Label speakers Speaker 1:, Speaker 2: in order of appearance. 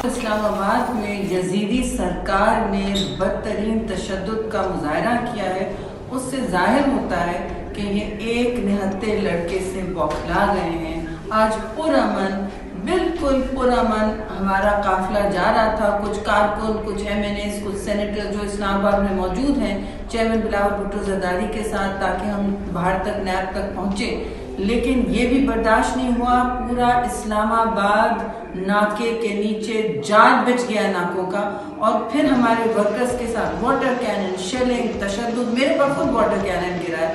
Speaker 1: इस्लामाबाद में यजीदी सरकार ने बदतरीन तशद्दुद का मुजाहरा किया है, उससे जाहिर होता है कि ये एक निहत्थे लड़के से बौखला गए हैं। आज पुरअमन, बिल्कुल पुरअमन हमारा काफिला जा रहा था। कुछ कारकुन, कुछ MNAs, कुछ सेनेटर जो इस्लामाबाद में मौजूद हैं चेयरमैन बिलावल भुट्टो जरदारी के साथ, ताकि हम बाहर तक नैब तक पहुँचे। लेकिन ये भी बर्दाश्त नहीं हुआ। पूरा इस्लामाबाद नाके के नीचे जाल बिछ गया नाकों का। और फिर हमारे वर्कर्स के साथ वाटर कैनन, शेलिंग, तशद्दुद, मेरे पर खुद वाटर कैनन गिरा है।